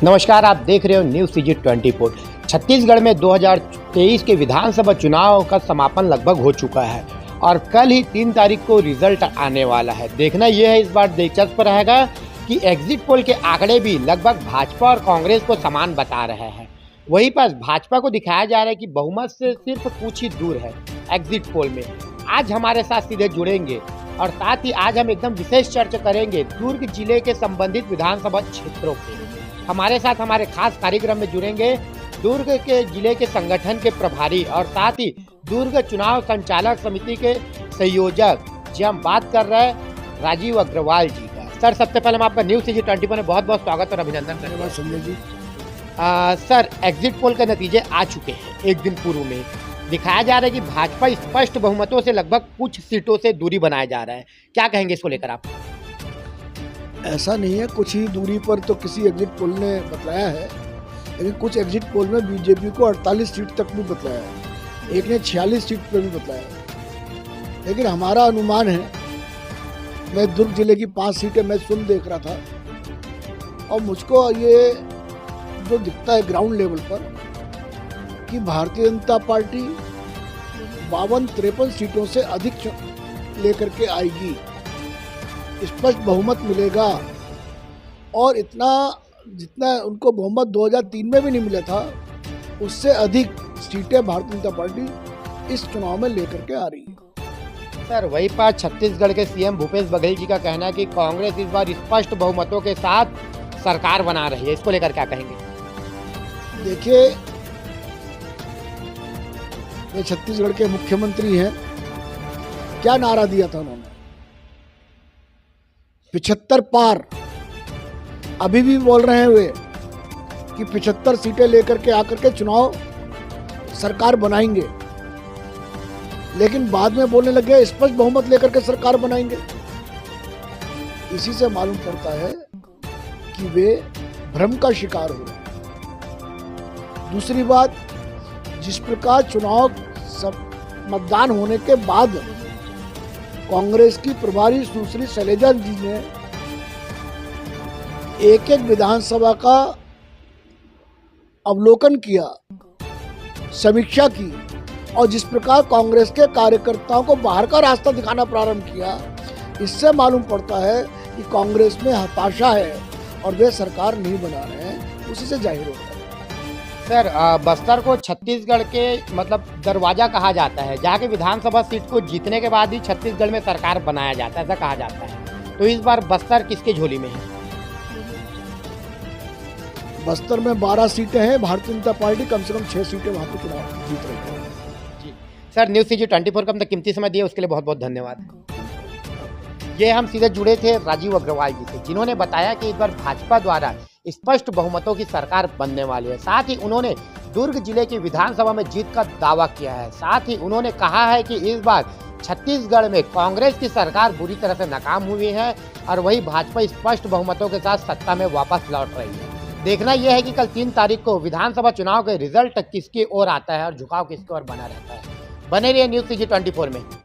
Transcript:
नमस्कार, आप देख रहे हो न्यूज़ सीजी 24। छत्तीसगढ़ में 2023 के विधानसभा चुनाव का समापन लगभग हो चुका है और कल ही 3 तारीख को रिजल्ट आने वाला है। देखना यह है इस बार दिलचस्प रहेगा कि एग्जिट पोल के आंकड़े भी लगभग भाजपा और कांग्रेस को समान बता रहे हैं। वहीं पर भाजपा को दिखाया जा रहा है कि बहुमत से सिर्फ कुछ ही दूर है एग्जिट पोल में। आज हमारे साथ सीधे जुड़ेंगे और साथ ही आज हम एकदम विशेष चर्चा करेंगे दुर्ग जिले के संबंधित विधानसभा क्षेत्रों के। हमारे साथ हमारे खास कार्यक्रम में जुड़ेंगे दुर्ग के जिले के संगठन के प्रभारी और साथ ही दुर्ग चुनाव संचालक समिति के संयोजक, जी हम बात कर रहे हैं राजीव अग्रवाल जी का। सर, सबसे पहले हम आपका न्यूज़ सीजी 24 में बहुत बहुत स्वागत और अभिनंदन करते हैं। Sanjay ji, sir, exit poll के नतीजे आ चुके हैं। एक दिन पूर्व में दिखाया जा रहा है कि भाजपा स्पष्ट बहुमतों से लगभग कुछ सीटों से दूरी बनाया जा रहा है। क्या कहेंगे इसको लेकर आप? ऐसा नहीं है, कुछ ही दूरी पर तो किसी एग्जिट पोल ने बतलाया है, लेकिन कुछ एग्जिट पोल में बीजेपी को 48 सीट तक भी बतलाया है, एक ने 46 सीट पर भी बतलाया है। लेकिन हमारा अनुमान है, मैं दुर्ग जिले की 5 सीटें मैं स्वयं देख रहा था और मुझको ये जो दिखता है ग्राउंड लेवल पर कि भारतीय जनता पार्टी 52-53 सीटों से अधिक लेकर के आएगी, स्पष्ट बहुमत मिलेगा। और इतना जितना उनको बहुमत 2003 में भी नहीं मिला था, उससे अधिक सीटें भारतीय जनता पार्टी इस चुनाव में लेकर के आ रही है। सर, वही पर छत्तीसगढ़ के सीएम भूपेश बघेल जी का कहना है कि कांग्रेस इस बार स्पष्ट बहुमतों के साथ सरकार बना रही है। इसको लेकर क्या कहेंगे? देखिए, ये छत्तीसगढ़ के मुख्यमंत्री हैं, क्या नारा दिया था उन्होंने? 75 पार। अभी भी बोल रहे हैं वे कि 75 सीटें लेकर के आकर के चुनाव सरकार बनाएंगे, लेकिन बाद में बोलने लगे स्पष्ट बहुमत लेकर के सरकार बनाएंगे। इसी से मालूम पड़ता है कि वे भ्रम का शिकार हो रहे हैं। दूसरी बात, जिस प्रकार चुनाव मतदान होने के बाद कांग्रेस की प्रभारी सुश्री शैलजा जी ने एक एक विधानसभा का अवलोकन किया, समीक्षा की, और जिस प्रकार कांग्रेस के कार्यकर्ताओं को बाहर का रास्ता दिखाना प्रारंभ किया, इससे मालूम पड़ता है कि कांग्रेस में हताशा है और वे सरकार नहीं बना रहे हैं। उसी से जाहिर होता है। सर, बस्तर को छत्तीसगढ़ के मतलब दरवाजा कहा जाता है, जहाँ के विधानसभा सीट को जीतने के बाद ही छत्तीसगढ़ में सरकार बनाया जाता है, ऐसा कहा जाता है। तो इस बार बस्तर किसके झोली में है? बस्तर में 12 सीटें हैं, भारतीय जनता पार्टी कम से कम 6 सीटें वहां पर चुनाव जीत रही है। जी सर, न्यूज़ सीजी 24 का अपना कीमती समय दिया, उसके लिए बहुत बहुत धन्यवाद। ये हम सीधे जुड़े थे राजीव अग्रवाल जी से, जिन्होंने बताया कि इस बार भाजपा द्वारा स्पष्ट बहुमतों की सरकार बनने वाली है। साथ ही उन्होंने दुर्ग जिले की विधानसभा में जीत का दावा किया है। साथ ही उन्होंने कहा है कि इस बार छत्तीसगढ़ में कांग्रेस की सरकार बुरी तरह से नाकाम हुई है और वही भाजपा स्पष्ट बहुमतों के साथ सत्ता में वापस लौट रही है। देखना यह है कि कल 3 तारीख को विधानसभा चुनाव के रिजल्ट किसकी ओर आता है और झुकाव किसकी ओर बना रहता है। बने रहिए न्यूज़ सीजी 24 में।